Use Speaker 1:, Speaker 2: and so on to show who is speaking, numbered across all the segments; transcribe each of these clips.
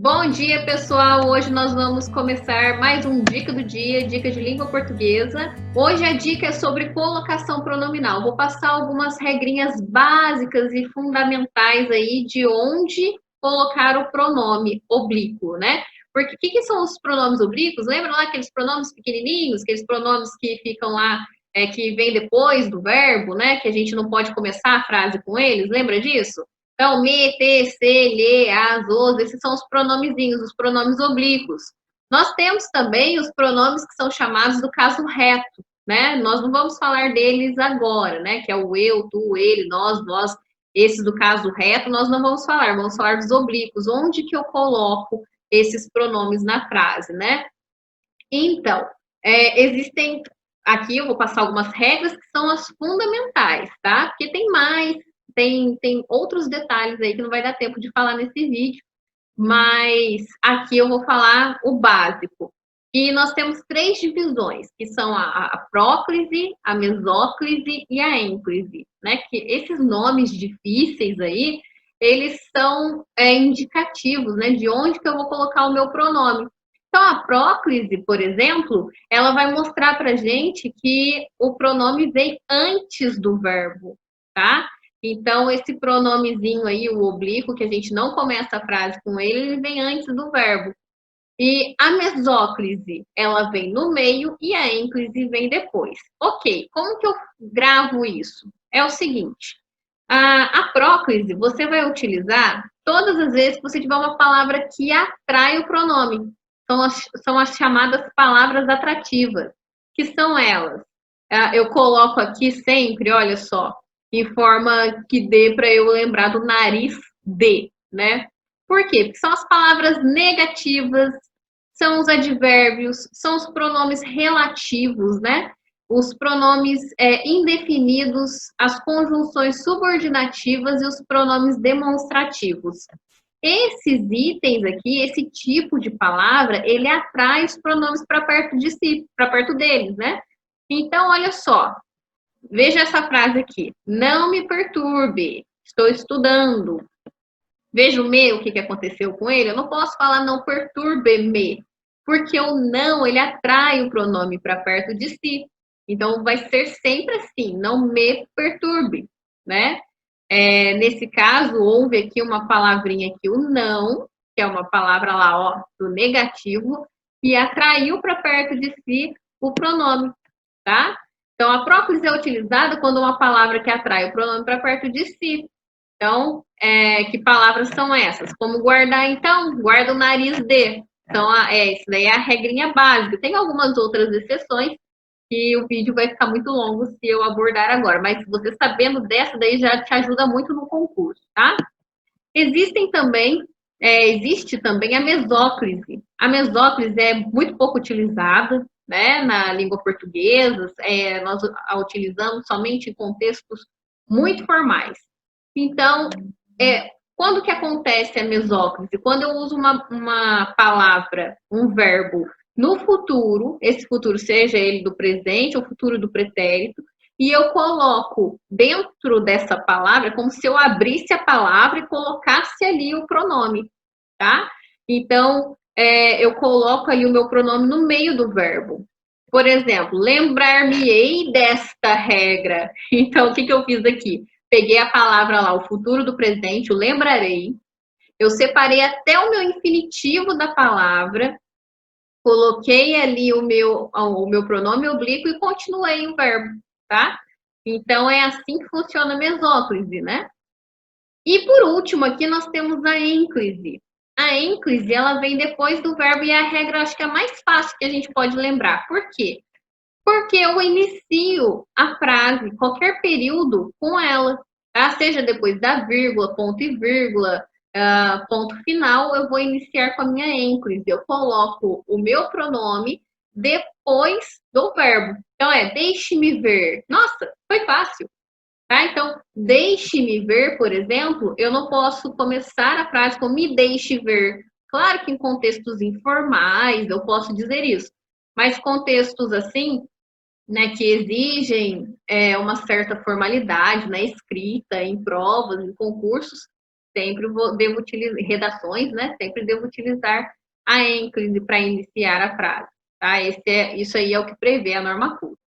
Speaker 1: Bom dia, pessoal! Hoje nós vamos começar mais um Dica do Dia, Dica de Língua Portuguesa. Hoje a dica é sobre colocação pronominal. Vou passar algumas regrinhas básicas e fundamentais aí de onde colocar o pronome oblíquo, né? Porque o que são os pronomes oblíquos? Lembra lá aqueles pronomes pequenininhos, aqueles pronomes que ficam lá, que vem depois do verbo, né? Que a gente não pode começar a frase com eles, lembra disso? Então, me, te, se, lhe, as, os, esses são os pronomezinhos, os pronomes oblíquos. Nós temos também os pronomes que são chamados do caso reto, né? Nós não vamos falar deles agora, né? Que é o eu, tu, ele, nós, vós. Esses do caso reto nós não vamos falar dos oblíquos. Onde que eu coloco esses pronomes na frase, né? Então, existem aqui eu vou passar algumas regras que são as fundamentais, tá? Porque tem mais, tem outros detalhes aí que não vai dar tempo de falar nesse vídeo, mas aqui eu vou falar o básico. E nós temos três divisões, que são a próclise, a mesóclise e a ênclise, né? Que esses nomes difíceis aí, eles são indicativos, né? De onde que eu vou colocar o meu pronome. Então, a próclise, por exemplo, ela vai mostrar para gente que o pronome vem antes do verbo, tá? Então, esse pronomezinho aí, o oblíquo, que a gente não começa a frase com ele, ele vem antes do verbo. E a mesóclise, ela vem no meio e a ênclise vem depois. Ok, como que eu gravo isso? É o seguinte, a próclise você vai utilizar todas as vezes que você tiver uma palavra que atrai o pronome. São as chamadas palavras atrativas, que são elas. Eu coloco aqui sempre, olha só, em forma que dê para eu lembrar do nariz de, né? Por quê? Porque são as palavras negativas, são os advérbios, são os pronomes relativos, né? Os pronomes indefinidos, as conjunções subordinativas e os pronomes demonstrativos. Esses itens aqui, esse tipo de palavra, ele atrai os pronomes para perto de si, para perto deles, né? Então, olha só, veja essa frase aqui. Não me perturbe, estou estudando. Veja o me, o que aconteceu com ele. Eu não posso falar não perturbe-me, porque o não, ele atrai o pronome para perto de si. Então, vai ser sempre assim, não me perturbe, né? Nesse caso, houve aqui uma palavrinha aqui, o não, que é uma palavra lá, ó, do negativo, e atraiu para perto de si o pronome, tá? Então, a próclise é utilizada quando uma palavra que atrai o pronome para perto de si. Então, que palavras são essas? Como guardar, então? Guarda o nariz de. Então, isso daí é a regrinha básica. Tem algumas outras exceções que o vídeo vai ficar muito longo se eu abordar agora, mas você sabendo dessa daí já te ajuda muito no concurso, tá? Existe também a mesóclise. A mesóclise é muito pouco utilizada, né, na língua portuguesa, nós a utilizamos somente em contextos muito formais. Então, quando que acontece a mesóclise? Quando eu uso uma palavra, um verbo, no futuro, esse futuro seja ele do presente ou futuro do pretérito, e eu coloco dentro dessa palavra, como se eu abrisse a palavra e colocasse ali o pronome, tá? Então, eu coloco ali o meu pronome no meio do verbo. Por exemplo, lembrar-me-ei desta regra. Então, o que eu fiz aqui? Peguei a palavra lá, o futuro do presente, o lembrarei. Eu separei até o meu infinitivo da palavra, coloquei ali o meu pronome oblíquo e continuei o verbo, tá? Então, é assim que funciona a mesóclise, né? E por último, aqui nós temos a ênclise. A ênclise, ela vem depois do verbo e é a regra, acho que é a mais fácil que a gente pode lembrar. Por quê? Porque eu inicio a frase, qualquer período, com ela. Tá? Seja depois da vírgula, ponto e vírgula, ponto final, eu vou iniciar com a minha ênclise. Eu coloco o meu pronome depois do verbo. Então, deixe-me ver. Nossa, foi fácil. Tá? Então, deixe-me ver, por exemplo, eu não posso começar a frase com me deixe ver. Claro que em contextos informais eu posso dizer isso, mas contextos assim, né, que exigem uma certa formalidade na escrita, em provas, em concursos, devo utilizar redações, né? Sempre devo utilizar a ênclise para iniciar a frase, tá? Isso aí é o que prevê a norma culta.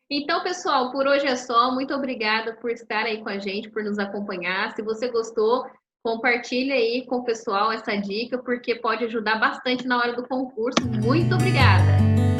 Speaker 1: Então, pessoal, por hoje é só. Muito obrigada por estar aí com a gente, por nos acompanhar. Se você gostou, compartilhe aí com o pessoal essa dica, porque pode ajudar bastante na hora do concurso. Muito obrigada!